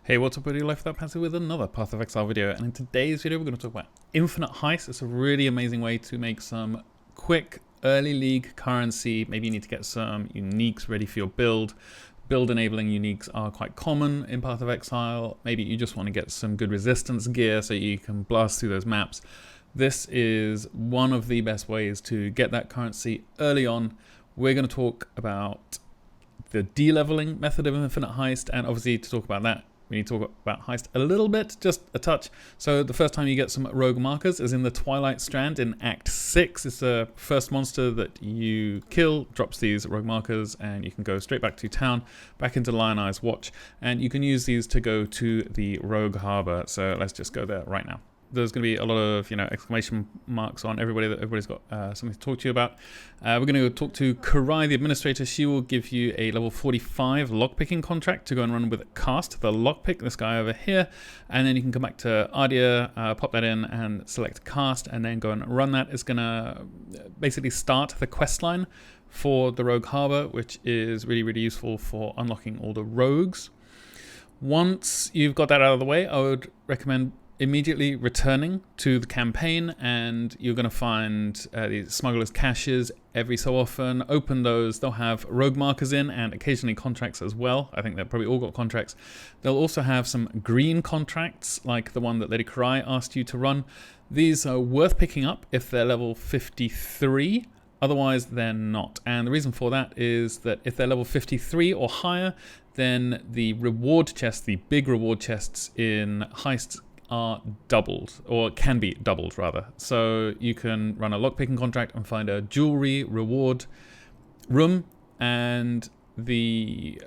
Hey, what's up, everybody? Life Without Pants with another Path of Exile video, and in today's video we're going to talk about Infinite Heist. It's a really amazing way to make some quick early league currency. Maybe you need to get some uniques ready for your build. Build enabling uniques are quite common in Path of Exile. Maybe you just want to get some good resistance gear so you can blast through those maps. This is one of the best ways to get that currency early on. We're going to talk about the de-leveling method of Infinite Heist, and obviously to talk about that we need to talk about Heist a little bit, just a touch. So the first time you get some rogue markers is in the Twilight Strand in Act 6. It's the first monster that you kill, drops these rogue markers, and you can go straight back to town, back into Lion Eye's Watch, and you can use these to go to the Rogue Harbor. So let's just go there right now. There's going to be a lot of, exclamation marks on everybody that everybody's got something to talk to you about. We're going to go talk to Karai, the administrator. She will give you a level 45 lockpicking contract to go and run with Cast, the lockpick, this guy over here. And then you can come back to Ardia, pop that in and select Cast, and then go and run that. It's going to basically start the quest line for the Rogue Harbor, which is really, really useful for unlocking all the rogues. Once you've got that out of the way, I would recommend immediately returning to the campaign, and you're going to find these smugglers' caches every so often. Open those. They'll have rogue markers in and occasionally contracts as well. I think they've probably all got contracts. They'll also have some green contracts like the one that Lady Karai asked you to run. These are worth picking up if they're level 53. Otherwise, they're not. And the reason for that is that if they're level 53 or higher, then the reward chests, the big reward chests in Heists, are doubled, or can be doubled rather. So you can run a lockpicking contract and find a jewelry reward room, and the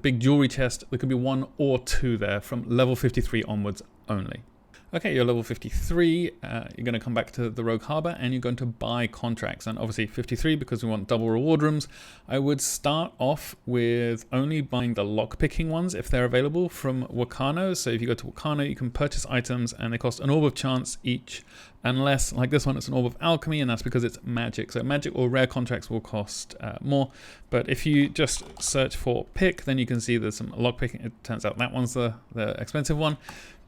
big jewelry chest, there could be 1 or 2 there from level 53 onwards only. Okay, you're level 53, you're going to come back to the Rogue Harbor and you're going to buy contracts. And obviously 53, because we want double reward rooms, I would start off with only buying the lockpicking ones if they're available from Wakano. So if you go to Wakano, you can purchase items and they cost an orb of chance each, unless, like this one, it's an orb of alchemy, and that's because it's magic. So magic or rare contracts will cost more. But if you just search for pick, then you can see there's some lockpicking. It turns out that one's the expensive one.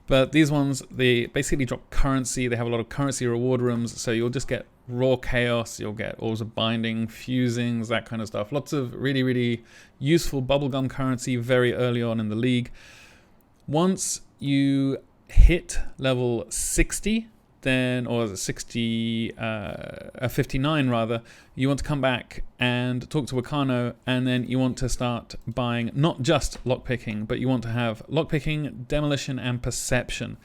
But these ones, they basically drop currency. They have a lot of currency reward rooms. So you'll just get raw chaos. You'll get orbs of binding, fusings, that kind of stuff. Lots of really, really useful bubblegum currency very early on in the league. Once you hit level 60, then, or 59 rather, you want to come back and talk to Wakano, and then you want to start buying not just lockpicking, but you want to have lockpicking, demolition, and perception.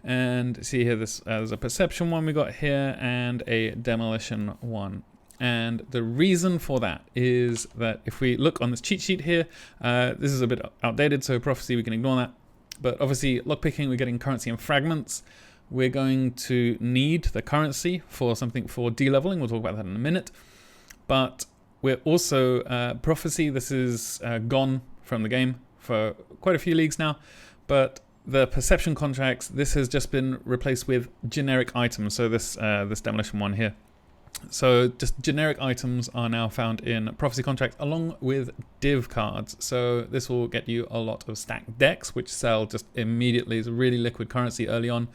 And see here, there's a perception one we got here and a demolition one. And the reason for that is that if we look on this cheat sheet here, this is a bit outdated, so prophecy, we can ignore that. But obviously, lockpicking, we're getting currency and fragments. We're going to need the currency for something for de-leveling. We'll talk about that in a minute. But we're also, prophecy, this is gone from the game for quite a few leagues now. But the perception contracts, this has just been replaced with generic items. So this demolition one here. So just generic items are now found in prophecy contracts along with div cards. So this will get you a lot of stacked decks, which sell just immediately as really liquid currency early on.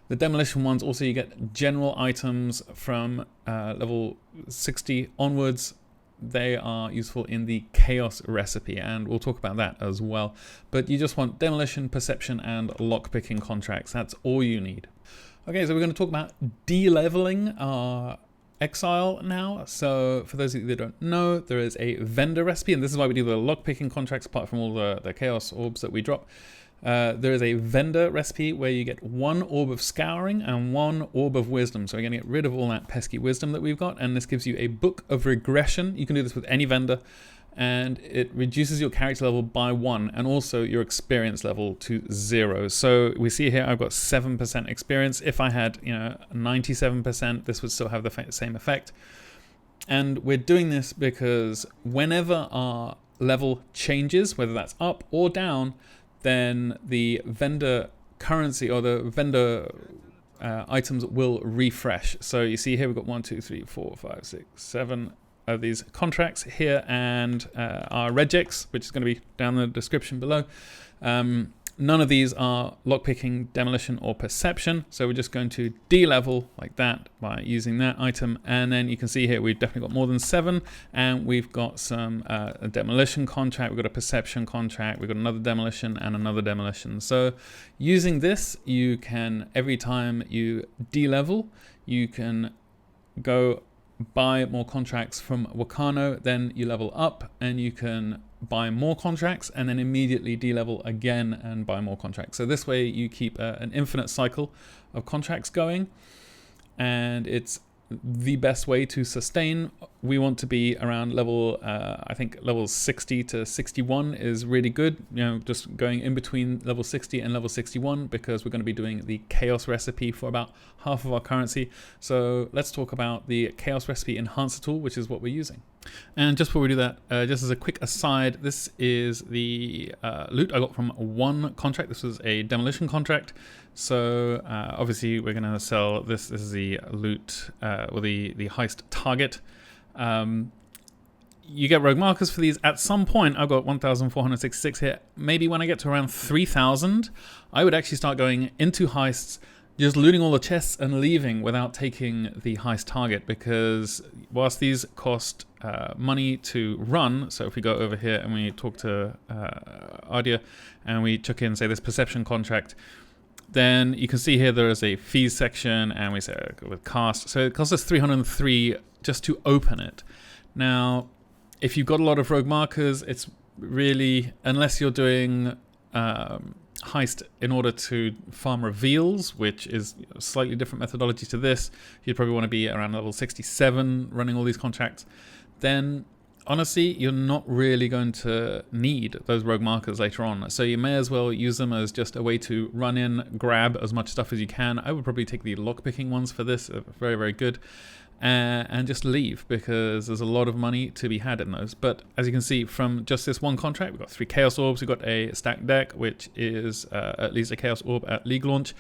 The demolition ones, also you get general items from level 60 onwards. They are useful in the chaos recipe, and we'll talk about that as well. But you just want demolition, perception, and lockpicking contracts. That's all you need. Okay, so we're going to talk about de-leveling our Exile now. So for those of you that don't know, there is a vendor recipe, and this is why we do the lockpicking contracts apart from all the chaos orbs that we drop. There is a vendor recipe where you get 1 orb of scouring and 1 orb of wisdom. So we're going to get rid of all that pesky wisdom that we've got, and this gives you a book of regression. You can do this with any vendor, and it reduces your character level by 1 and also your experience level to 0. So we see here I've got 7% experience. If I had 97%, this would still have the same effect. And we're doing this because whenever our level changes, whether that's up or down, then the vendor currency or the vendor items will refresh. So you see here we've got 1, 2, 3, 4, 5, 6, 7 of these contracts here, and our Regex, which is going to be down in the description below. None of these are lockpicking, demolition, or perception. So we're just going to de-level like that by using that item. And then you can see here we've definitely got more than 7. And we've got some a demolition contract. We've got a perception contract. We've got another demolition and another demolition. So using this, you can, every time you de-level, you can go buy more contracts from Wakano, then you level up and you can buy more contracts and then immediately de-level again and buy more contracts. So this way you keep an infinite cycle of contracts going, and it's the best way to sustain. We want to be around level, I think levels 60 to 61 is really good. You know, just going in between level 60 and level 61, because we're going to be doing the chaos recipe for about half of our currency. So let's talk about the chaos recipe enhancer tool, which is what we're using. And just before we do that, just as a quick aside, this is the loot I got from one contract. This was a demolition contract. So obviously we're going to sell this. This is the loot, or the heist target. You get rogue markers for these. At some point, I've got 1,466 here. Maybe when I get to around 3,000, I would actually start going into heists, just looting all the chests and leaving without taking the heist target, because whilst these cost money to run, so if we go over here and we talk to Ardia and we chuck in, say, this perception contract, then you can see here there is a fees section, and we say with cast. So it costs us 303 just to open it. Now, if you've got a lot of rogue markers, it's really, unless you're doing heist in order to farm reveals, which is a slightly different methodology to this, you'd probably want to be around level 67 running all these contracts, then honestly, you're not really going to need those rogue markers later on. So you may as well use them as just a way to run in, grab as much stuff as you can. I would probably take the lockpicking ones for this, very, very good, and just leave, because there's a lot of money to be had in those. But as you can see from just this one contract, we've got 3 chaos orbs, we've got a stacked deck, which is at least a chaos orb at league launch.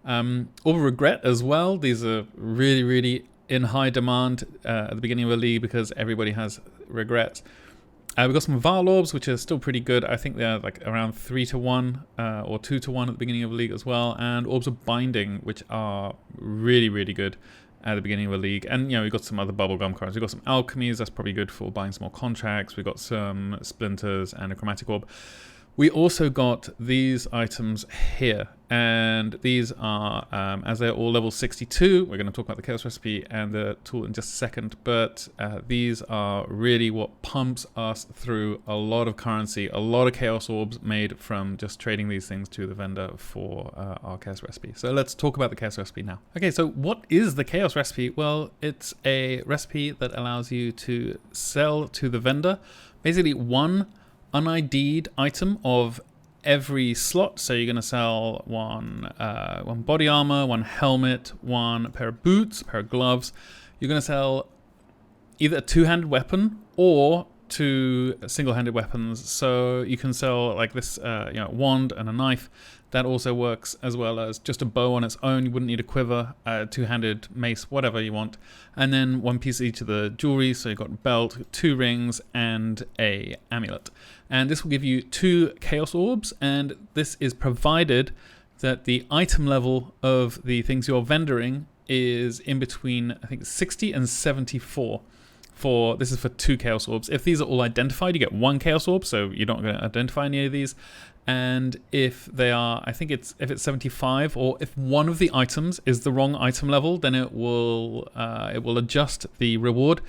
Orb of regret as well. These are really, really in high demand at the beginning of a league, because everybody has regrets. We've got some Vile Orbs, which are still pretty good. I think they're like around 3 to 1 or 2 to 1 at the beginning of a league as well. And Orbs of Binding, which are really, really good at the beginning of a league. And, you know, we've got some other bubblegum cards. We've got some Alchemies. That's probably good for buying some more contracts. We've got some Splinters and a Chromatic Orb. We also got these items here, and these are, as they're all level 62, we're going to talk about the chaos recipe and the tool in just a second, but these are really what pumps us through a lot of currency, a lot of chaos orbs made from just trading these things to the vendor for our chaos recipe. So let's talk about the chaos recipe now. Okay, so what is the chaos recipe? Well, it's a recipe that allows you to sell to the vendor basically one un-ID'd item of every slot. So you're going to sell one body armor, one helmet, one pair of boots, a pair of gloves. You're going to sell either a two-handed weapon or 2 single-handed weapons. So you can sell like this wand and a knife. That also works, as well as just a bow on its own. You wouldn't need a quiver, two-handed mace, whatever you want. And then 1 piece each of the jewelry. So you've got a belt, 2 rings, and a amulet. And this will give you 2 chaos orbs. And this is provided that the item level of the things you're vendoring is in between, I think, 60 and 74. This is for 2 chaos orbs. If these are all identified, you get 1 chaos orb, so you're not going to identify any of these. And if they are, I think if it's 75, or if one of the items is the wrong item level, then it will adjust the reward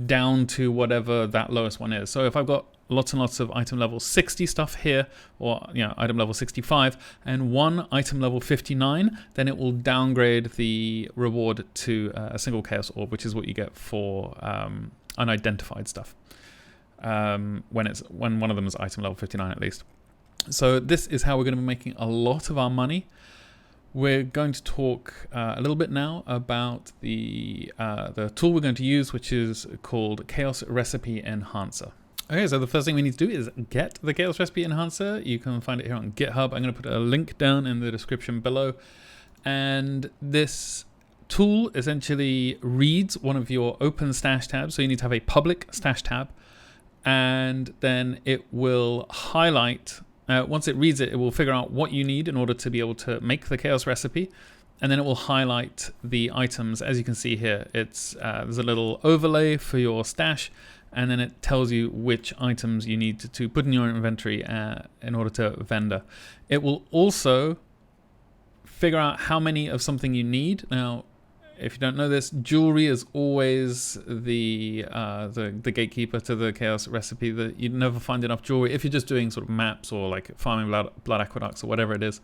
down to whatever that lowest one is. So if I've got lots and lots of item level 60 stuff here, or item level 65, and one item level 59, then it will downgrade the reward to a single chaos orb, which is what you get for unidentified stuff. When one of them is item level 59 at least. So this is how we're going to be making a lot of our money. We're going to talk a little bit now about the tool we're going to use, which is called Chaos Recipe Enhancer. Okay, so the first thing we need to do is get the Chaos Recipe Enhancer. You can find it here on GitHub. I'm going to put a link down in the description below. And this tool essentially reads one of your open stash tabs. So you need to have a public stash tab. And then it will highlight Once it reads it, it will figure out what you need in order to be able to make the chaos recipe. And then it will highlight the items. As you can see here, it's there's a little overlay for your stash, and then it tells you which items you need to put in your inventory in order to vendor. It will also figure out how many of something you need. Now, if you don't know this, jewelry is always the gatekeeper to the chaos recipe. That you'd never find enough jewelry if you're just doing sort of maps or like farming blood aqueducts or whatever it is.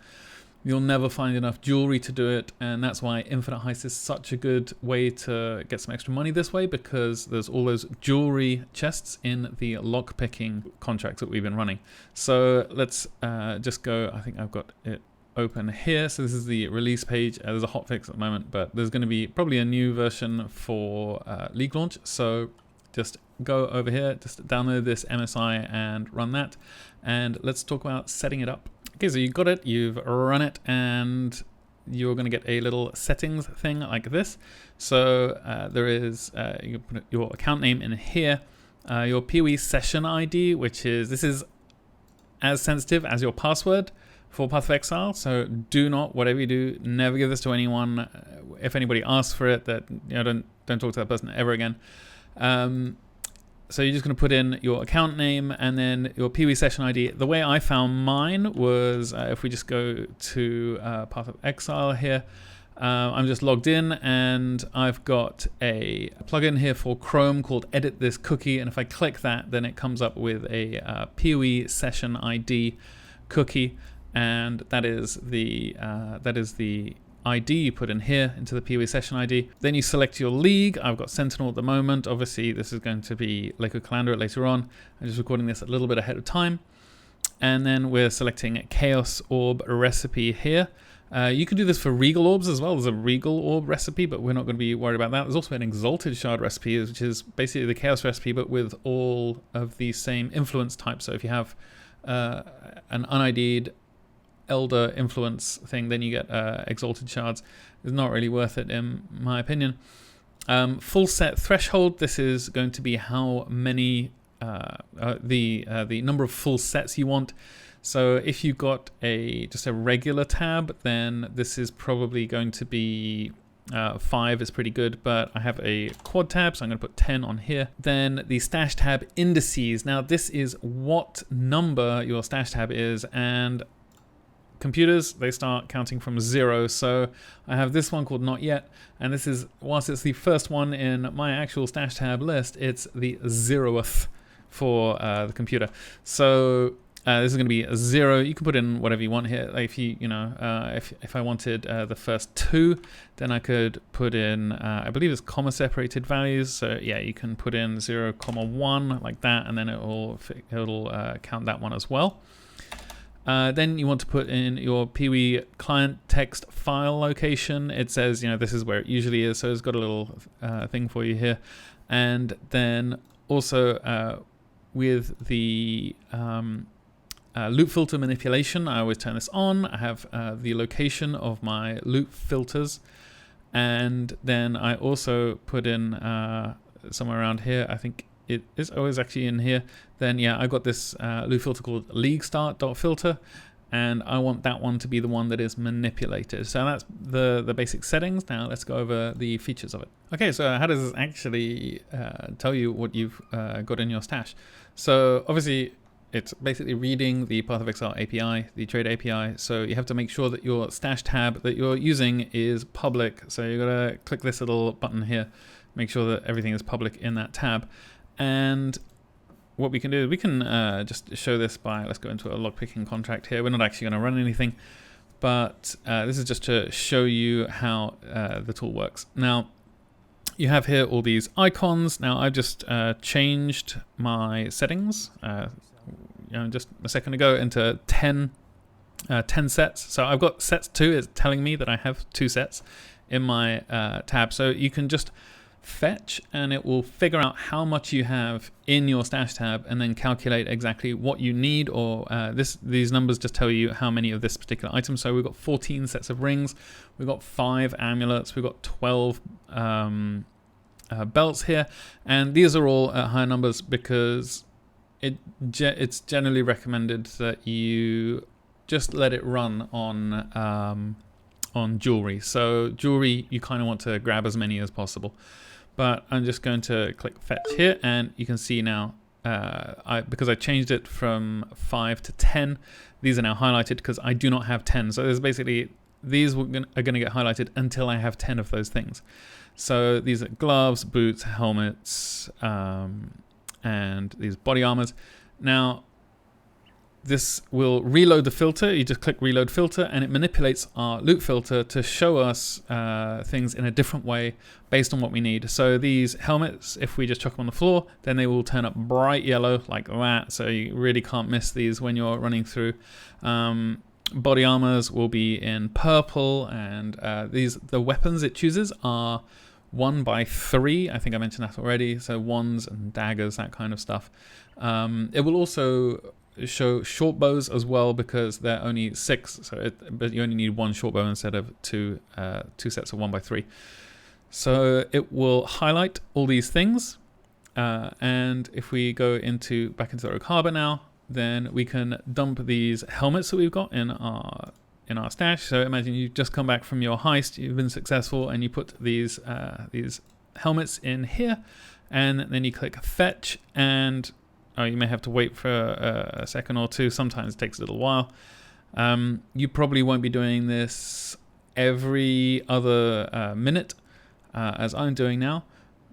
You'll never find enough jewelry to do it, and that's why Infinite Heist is such a good way to get some extra money this way, because there's all those jewelry chests in the lockpicking contracts that we've been running. So let's just go. I think I've got it open here. So this is the release page. There's a hotfix at the moment, but there's going to be probably a new version for League launch. So just go over here, just download this MSI and run that. And let's talk about setting it up. Okay, so you've got it, you've run it, and you're going to get a little settings thing like this. So there is, you can put your account name in here, your PoE session ID, this is as sensitive as your password for Path of Exile. So do not, whatever you do, never give this to anyone. If anybody asks for it, that don't talk to that person ever again. So you're just going to put in your account name and then your PoE session ID. The way I found mine was if we just go to Path of Exile here, I'm just logged in and I've got a plugin here for Chrome called Edit This Cookie. And if I click that, then it comes up with a PoE session ID cookie. And that is the ID you put in here into the PoE session ID. Then you select your league. I've got Sentinel at the moment. Obviously, this is going to be Lake of Kalandra later on. I'm just recording this a little bit ahead of time. And then we're selecting Chaos Orb recipe here. You can do this for Regal Orbs as well. There's a Regal Orb recipe, but we're not going to be worried about that. There's also an Exalted Shard recipe, which is basically the Chaos recipe, but with all of the same influence types. So if you have an unID'd Elder influence thing, then you get Exalted Shards. It's not really worth it in my opinion. Full set threshold. This is going to be how many the number of full sets you want. So if you've got just a regular tab, then this is probably going to be 5 is pretty good, but I have a quad tab, so I'm going to put 10 on here. Then the stash tab indices. Now this is what number your stash tab is, and computers, they start counting from 0. So I have this one called Not Yet, and this is, whilst it's the first one in my actual stash tab list, it's the 0th for the computer. So this is going to be a 0. You can put in whatever you want here. Like if if I wanted the first 2, then I could put in, I believe it's comma separated values. So yeah, you can put in 0, 1 like that, and then it'll count that one as well. Then you want to put in your PoE client text file location. It says, this is where it usually is. So it's got a little thing for you here. And then also with the loop filter manipulation, I always turn this on. I have the location of my loop filters. And then I also put in somewhere around here, I think it is always actually in here. Then yeah, I got this loop filter called league start.filter, and I want that one to be the one that is manipulated. So that's the basic settings. Now let's go over the features of it. Okay, so how does this actually tell you what you've got in your stash? So obviously it's basically reading the Path of Exile API, the trade API. So you have to make sure that your stash tab that you're using is public. So you gotta click this little button here, make sure that everything is public in that tab. And what we can do is we can just show this by, let's go into a lockpicking contract here. We're not actually going to run anything, but this is just to show you how the tool works. Now, you have here all these icons. Now, I've just changed my settings just a second ago into 10 sets. So I've got sets 2. It's telling me that I have 2 sets in my tab. So you can just fetch and it will figure out how much you have in your stash tab and then calculate exactly what you need, or these numbers just tell you how many of this particular item. So we've got 14 sets of rings, we've got 5 amulets, we've got 12 belts here, and these are all higher numbers because it's generally recommended that you just let it run on jewelry. So jewelry, you kind of want to grab as many as possible. But I'm just going to click fetch here, and you can see now, because I changed it from 5 to 10, these are now highlighted because I do not have 10. So there's basically, these are going to get highlighted until I have 10 of those things. So these are gloves, boots, helmets, and these body armors. Now, this will reload the filter. You just click reload filter, and it manipulates our loot filter to show us things in a different way based on what we need. So these helmets, if we just chuck them on the floor, then they will turn up bright yellow like that. So you really can't miss these when you're running through. Body armors will be in purple, and the weapons it chooses are 1x3. I think I mentioned that already. So wands and daggers, that kind of stuff. It will also show short bows as well, because they're only 6. But you only need one short bow instead of two sets of 1x3. So it will highlight all these things. And if we go back into the Rogue Harbor now, then we can dump these helmets that we've got in our stash. So imagine you've just come back from your heist, you've been successful, and you put these helmets in here, and then you click fetch, and you may have to wait for a second or two. Sometimes it takes a little while. You probably won't be doing this every other minute, as I'm doing now.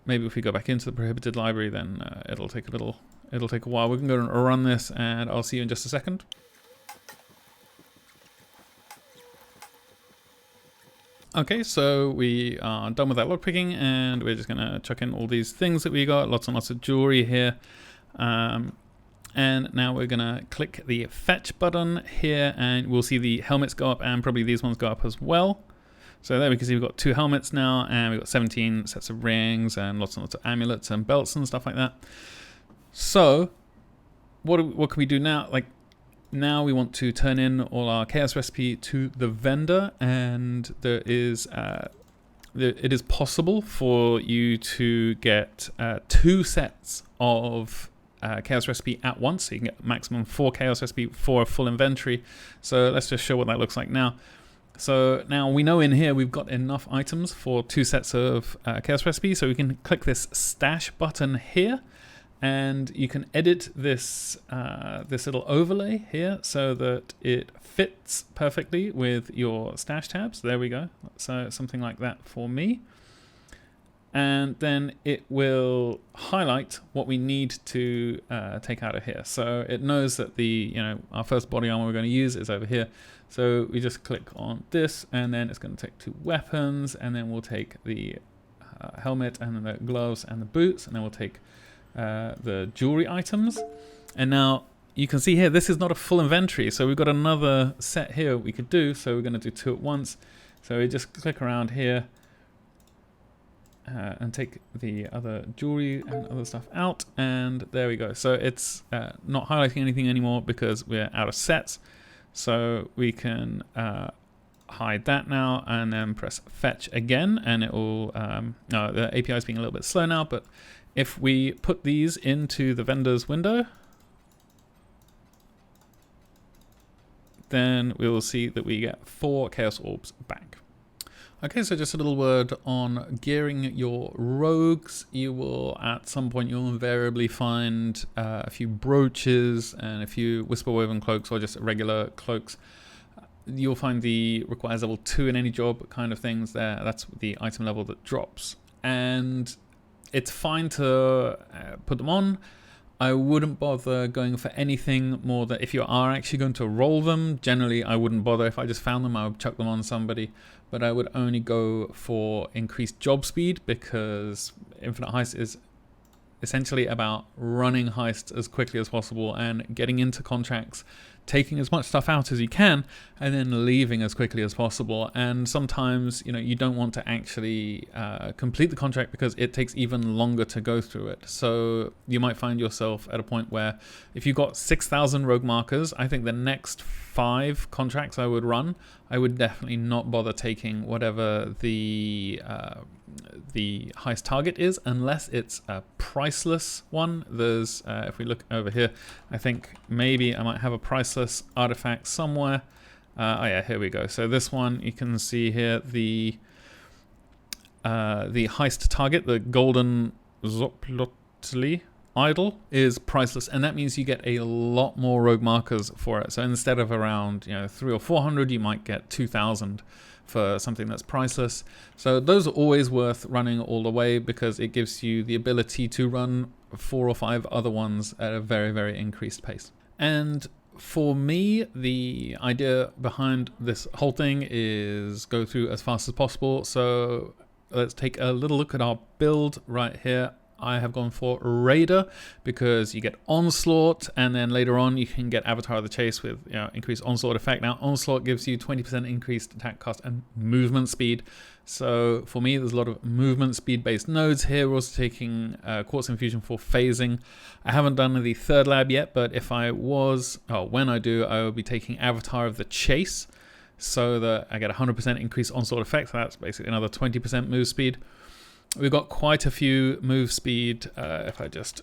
Maybe if we go back into the prohibited library, then it'll take a while. We can go and run this, and I'll see you in just a second. Okay, so we are done with that lockpicking, and we're just going to chuck in all these things that we got. Lots and lots of jewelry here. And now we're going to click the fetch button here, and we'll see the helmets go up, and probably these ones go up as well. So there we can see we've got 2 helmets now, and we've got 17 sets of rings and lots of amulets and belts and stuff like that. So what can we do now? Like, now we want to turn in all our chaos recipe to the vendor, and it is possible for you to get 2 sets of chaos recipe at once. So you can get maximum 4 chaos recipe for a full inventory. So let's just show what that looks like now. So now we know in here we've got enough items for 2 sets of chaos recipe. So we can click this stash button here, and you can edit this this little overlay here so that it fits perfectly with your stash tabs. There we go. So something like that for me. And then it will highlight what we need to take out of here. So it knows that our first body armor we're going to use is over here. So we just click on this, and then it's going to take 2 weapons, and then we'll take the helmet, and then the gloves and the boots, and then we'll take the jewelry items. And now you can see here, this is not a full inventory, so we've got another set here we could do. So we're going to do 2 at once. So we just click around here and take the other jewelry and other stuff out, and there we go. So it's not highlighting anything anymore because we're out of sets. So we can hide that now, and then press fetch again, and it will no, the API is being a little bit slow now, but if we put these into the vendor's window, then we will see that we get 4 chaos orbs back. Okay, so just a little word on gearing your rogues. You will, at some point, you'll invariably find a few brooches and a few whisper woven cloaks, or just regular cloaks. You'll find the requires level 2 in any job kind of things there. That's the item level that drops. And it's fine to put them on. I wouldn't bother going for anything more than if you are actually going to roll them. Generally, I wouldn't bother. If I just found them, I would chuck them on somebody. But I would only go for increased job speed, because Infinite Heist is essentially about running heists as quickly as possible and getting into contracts taking as much stuff out as you can and then leaving as quickly as possible. And sometimes, you know, you don't want to actually complete the contract because it takes even longer to go through it. So you might find yourself at a point where if you've got 6,000 rogue markers, I think the next 5 contracts I would run, I would definitely not bother taking whatever the heist target is, unless it's a priceless one. There's, if we look over here, I think maybe I might have a priceless artifact somewhere. Oh yeah, here we go. So this one, you can see here the heist target, the golden Zoplotli idol, is priceless, and that means you get a lot more rogue markers for it. So instead of around 300 or 400, you might get 2,000 for something that's priceless. So those are always worth running all the way because it gives you the ability to run 4 or 5 other ones at a very, very increased pace. And for me, the idea behind this whole thing is go through as fast as possible. So let's take a little look at our build right here. I have gone for Raider because you get Onslaught, and then later on you can get Avatar of the Chase with increased Onslaught effect. Now Onslaught gives you 20% increased attack cost and movement speed. So for me, there's a lot of movement speed based nodes here. We're also taking Quartz Infusion for phasing. I haven't done the 3rd lab yet, but if I was, when I do, I will be taking Avatar of the Chase so that I get 100% increased Onslaught effect. So that's basically another 20% move speed. We've got quite a few move speed. If I just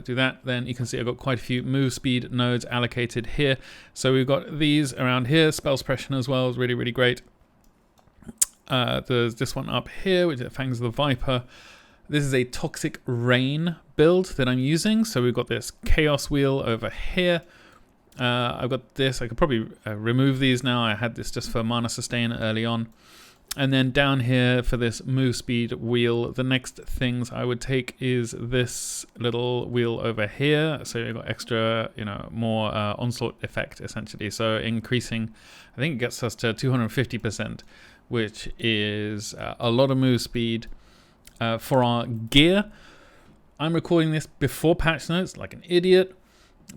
do that, then you can see I've got quite a few move speed nodes allocated here. So we've got these around here. Spell suppression as well is really, really great. There's this one up here, which is Fangs of the Viper. This is a Toxic Rain build that I'm using. So we've got this Chaos Wheel over here. I've got this. I could probably remove these now. I had this just for mana sustain early on. And then down here for this move speed wheel, the next things I would take is this little wheel over here. So you've got extra, more onslaught effect essentially. So increasing, I think it gets us to 250%, which is a lot of move speed. For our gear, I'm recording this before patch notes like an idiot,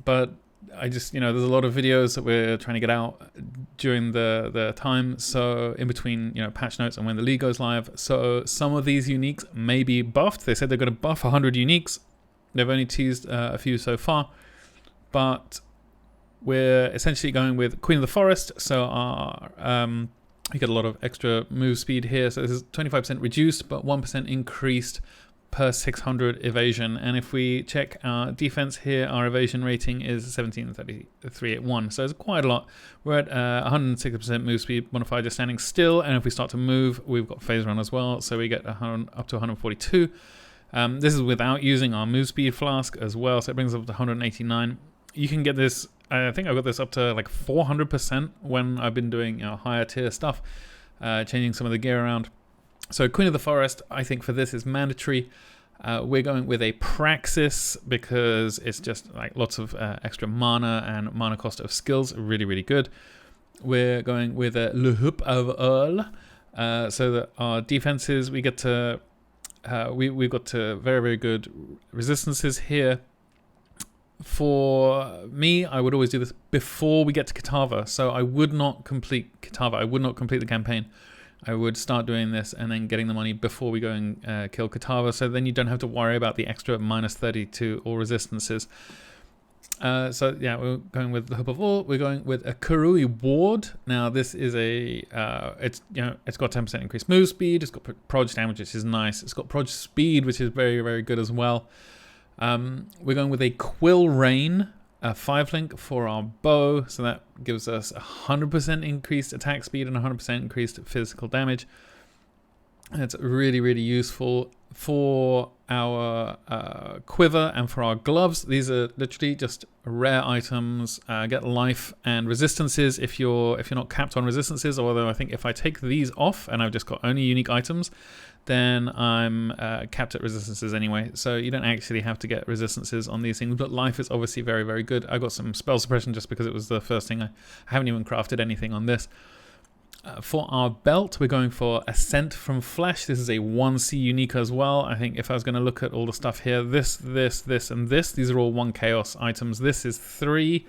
but I just, there's a lot of videos that we're trying to get out during the time, so in between, patch notes and when the league goes live. So some of these uniques may be buffed. They said they're going to buff 100 uniques. They've only teased a few so far, but we're essentially going with Queen of the Forest. So our we get a lot of extra move speed here. So this is 25% reduced, but 1% increased per 600 evasion. And if we check our defense here, our evasion rating is 17.381. So it's quite a lot. We're at 160% move speed modifier just standing still. And if we start to move, we've got phase run as well. So we get up to 142. This is without using our move speed flask as well. So it brings us up to 189. You can get this, I think I got this up to like 400% when I've been doing higher tier stuff, changing some of the gear around. So Queen of the Forest, I think for this is mandatory. We're going with a Praxis because it's just like lots of extra mana and mana cost of skills, really, really good. We're going with a Le Hoop of Earl, so that our defenses, we get to, we've got to very, very good resistances here. For me, I would always do this before we get to Kitava. So I would not complete Kitava. I would not complete the campaign. I would start doing this and then getting the money before we go and kill Kitava. So then you don't have to worry about the extra minus 32 all resistances. So yeah, we're going with the Hope of All. We're going with a Karui Ward. Now this is a, it's got 10% increased move speed. It's got proj damage, which is nice. It's got proj speed, which is very, very good as well. We're going with a Quill Rain, a 5-link for our bow, so that gives us 100% increased attack speed and 100% increased physical damage. It's really, really useful for our quiver and for our gloves. These are literally just rare items. Get life and resistances if you're not capped on resistances. Although I think if I take these off and I've just got only unique items, then I'm capped at resistances anyway. So you don't actually have to get resistances on these things. But life is obviously very, very good. I got some spell suppression just because it was the first thing. I haven't even crafted anything on this. For our belt, we're going for Ascent from Flesh. This is a 1C unique as well. I think if I was going to look at all the stuff here, this, and this, these are all 1 chaos items. This is 3.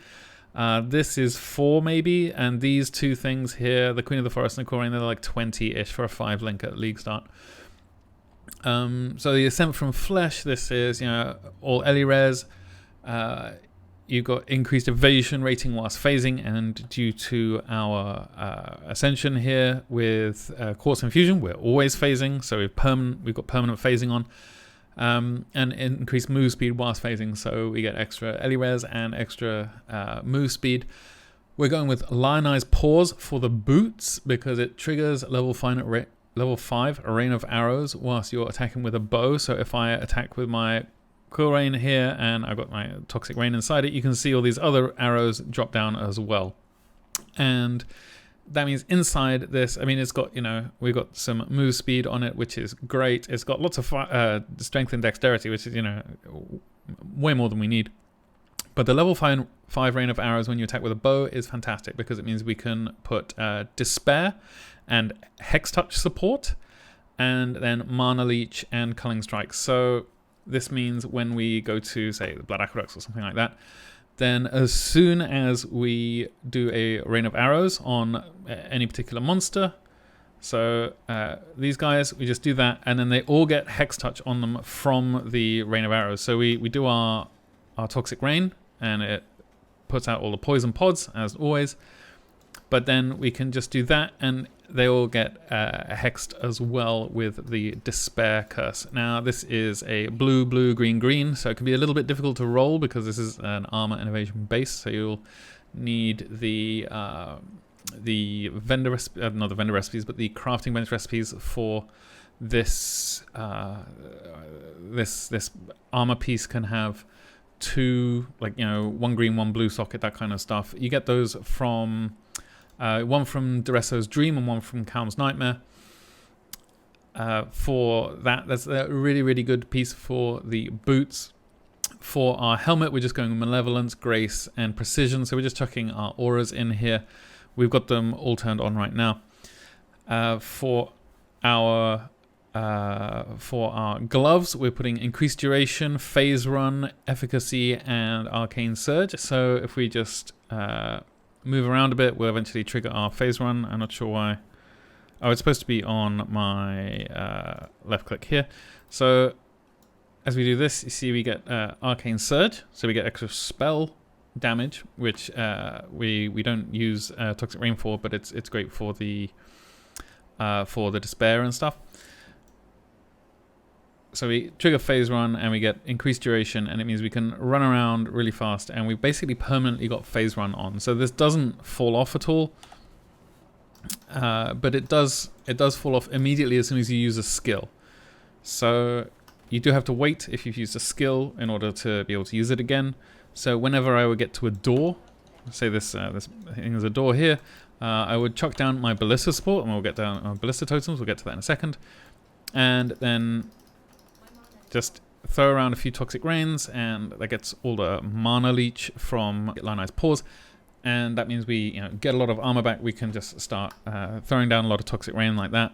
This is 4 maybe. And these 2 things here, the Queen of the Forest and the Core Rain, they're like 20-ish for a 5 link at League start. So the Ascent from Flesh, this is, all Ellie rares. You've got increased evasion rating whilst phasing, and due to our ascension here with Quartz Infusion, we're always phasing, so we've got permanent phasing on, and increased move speed whilst phasing, so we get extra Ellie rares and extra move speed. We're going with Lionized Paws for the boots because it triggers level 5 a rain of arrows whilst you're attacking with a bow. So if I attack with my Cool Rain here, and I've got my Toxic Rain inside it, you can see all these other arrows drop down as well. And that means inside this, I mean, it's got, we've got some move speed on it, which is great. It's got lots of strength and dexterity, which is, way more than we need. But the level 5 rain of arrows when you attack with a bow is fantastic because it means we can put Despair and Hex Touch support, and then Mana Leech and Culling Strike. So this means when we go to, say, the Blood Aqueducts or something like that, then as soon as we do a Rain of Arrows on any particular monster, so these guys, we just do that, and then they all get Hex Touch on them from the Rain of Arrows. So we do our Toxic Rain, and it puts out all the poison pods, as always. But then we can just do that, and they all get hexed as well with the Despair Curse. Now, this is a blue, blue, green, green, so it can be a little bit difficult to roll because this is an armor and evasion base. So you'll need the vendor not the vendor recipes, but the crafting bench recipes for this. This armor piece can have 2, 1 green, 1 blue socket, that kind of stuff. You get those from one from Duresso's Dream and one from Calm's Nightmare. For that, that's a really, really good piece for the boots. For our helmet, we're just going with Malevolence, Grace, and Precision. So we're just chucking our auras in here. We've got them all turned on right now. For our gloves, we're putting Increased Duration, Phase Run, Efficacy, and Arcane Surge. So if we just move around a bit, we'll eventually trigger our Phase Run. I'm not sure why. Oh, it's supposed to be on my left click here. So as we do this, you see we get Arcane Surge. So we get extra spell damage, which we don't use Toxic Rain for, but it's great for the Despair and stuff. So we trigger Phase Run and we get Increased Duration, and it means we can run around really fast, and we basically permanently got Phase Run on. So this doesn't fall off at all, but it does fall off immediately as soon as you use a skill. So you do have to wait if you've used a skill in order to be able to use it again. So whenever I would get to a door, say this thing is a door here, I would chuck down my Ballista support, and we'll get down our Ballista totems. We'll get to that in a second, and then just throw around a few Toxic Rains, and that gets all the Mana Leech from Lionized Paws, and that means we get a lot of armor back. We can just start throwing down a lot of Toxic Rain like that,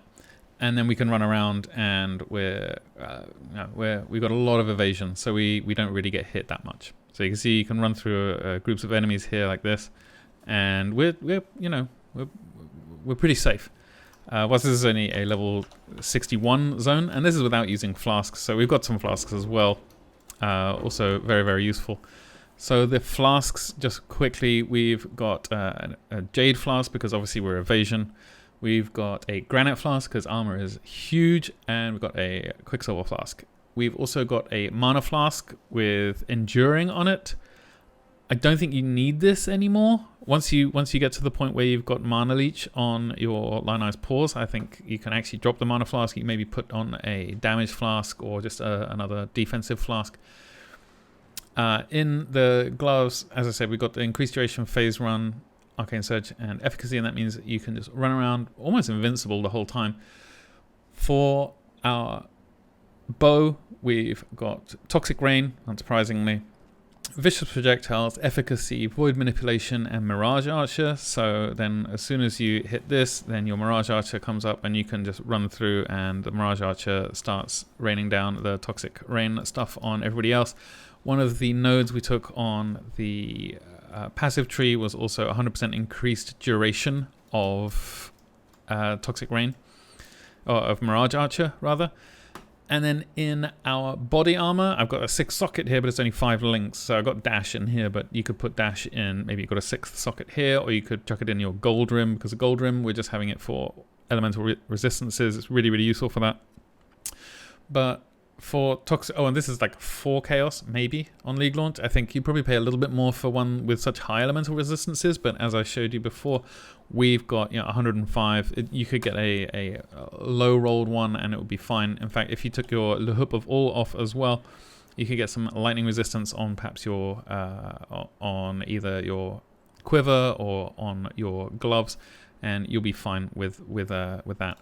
and then we can run around, and we've got a lot of evasion, so we don't really get hit that much. So you can see you can run through groups of enemies here like this, and we're pretty safe. Whilst this is only a level 61 zone, and this is without using flasks, so we've got some flasks as well, also very, very useful. So the flasks, just quickly, we've got a Jade Flask because obviously we're evasion. We've got a Granite Flask because armor is huge, and we've got a Quicksilver Flask. We've also got a Mana Flask with Enduring on it. I don't think you need this anymore. Once you get to the point where you've got Mana Leech on your Lionized Paws, I think you can actually drop the Mana Flask. You can maybe put on a Damage Flask or just another Defensive Flask. In the gloves, as I said, we've got the Increased Duration, Phase Run, Arcane Surge, and Efficacy, and that means that you can just run around almost invincible the whole time. For our bow, we've got Toxic Rain, unsurprisingly. vicious projectiles, efficacy, void manipulation, and mirage archer. So then as soon as you hit this, then your mirage archer comes up and you can just run through and the mirage archer starts raining down the toxic rain stuff on everybody else. One of the nodes we took on the passive tree was also 100% increased duration of toxic rain, or of mirage archer rather. And then in our body armor, I've got a 6th socket here, but it's only 5 links. So I've got dash in here, but you could put dash in, maybe you've got a 6th socket here, or you could chuck it in your gold rim, because the gold rim, we're just having it for elemental resistances. It's really, really useful for that. But for toxic, oh, and this is like 4 chaos, maybe, on League launch. I think you probably pay a little bit more for one with such high elemental resistances, but as I showed you before, we've got 105. You could get a low rolled one and it would be fine. In fact, if you took your Le Hoop of All off as well, you could get some lightning resistance on perhaps your on either your quiver or on your gloves, and you'll be fine with that.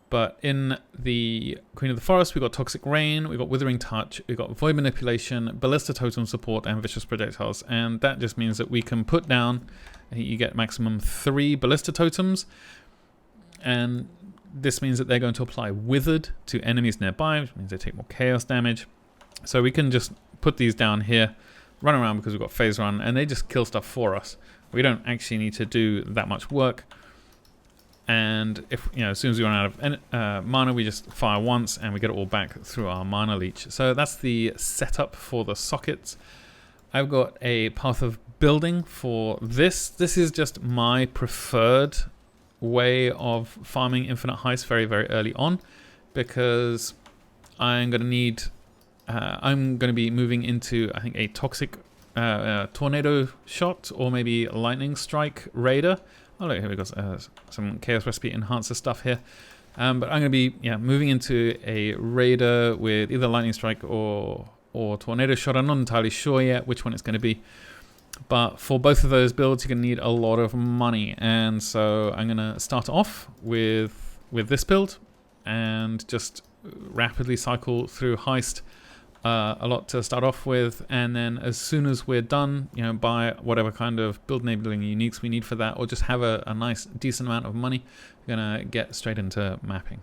But in the Queen of the Forest, we've got Toxic Rain, we've got Withering Touch, we've got Void Manipulation, Ballista Totem Support, and Vicious Projectiles. And that just means that we can put down, you get maximum 3 Ballista Totems. And this means that they're going to apply Withered to enemies nearby, which means they take more Chaos damage. So we can just put these down here, run around because we've got Phase Run, and they just kill stuff for us. We don't actually need to do that much work. And if as soon as we run out of mana, we just fire once and we get it all back through our mana leech. So that's the setup for the sockets. I've got a path of building for this. This is just my preferred way of farming Infinite Heist very, very early on, because I'm going to need, I'm going to be moving into, I think, a toxic tornado shot or maybe lightning strike raider. Oh look, here we've got some Chaos Recipe Enhancer stuff here. But I'm going to be moving into a raider with either Lightning Strike or Tornado Shot. I'm not entirely sure yet which one it's going to be. But for both of those builds, you're going to need a lot of money. And so I'm going to start off with this build and just rapidly cycle through Heist. A lot to start off with, and then as soon as we're done, buy whatever kind of build enabling uniques we need for that, or just have a nice decent amount of money, we're gonna get straight into mapping.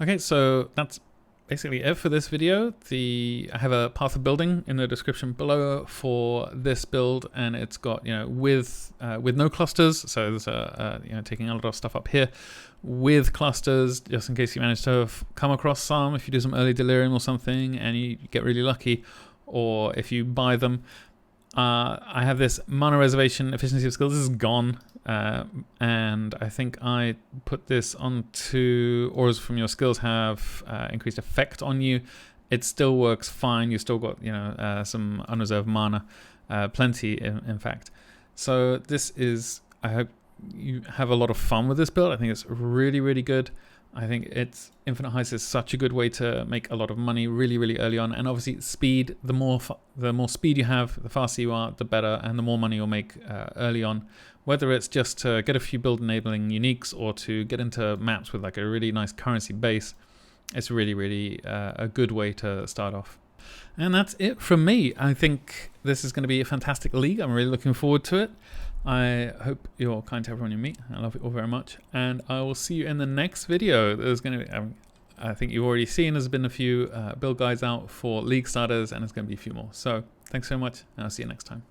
Okay, so that's basically it for this video. I have a path of building in the description below for this build, and it's got with no clusters, so there's taking a lot of stuff up here, with clusters, just in case you manage to come across some, if you do some early delirium or something and you get really lucky, or if you buy them. I have this mana reservation efficiency of skills. This is gone, and I think I put this onto auras from your skills have increased effect on you. It still works fine. You still got some unreserved mana, plenty in fact. So this is, I hope you have a lot of fun with this build. I think it's really, really good. I think Infinite Heist is such a good way to make a lot of money really, really early on. And obviously speed, the more speed you have, the faster you are, the better, and the more money you'll make early on. Whether it's just to get a few build enabling uniques or to get into maps with like a really nice currency base, it's really, really a good way to start off. And that's it from me. I think this is going to be a fantastic league. I'm really looking forward to it. I hope you're kind to everyone you meet. I love you all very much. And I will see you in the next video. There's going to be, I think you've already seen, there's been a few build guides out for league starters, and there's going to be a few more. So thanks so much, and I'll see you next time.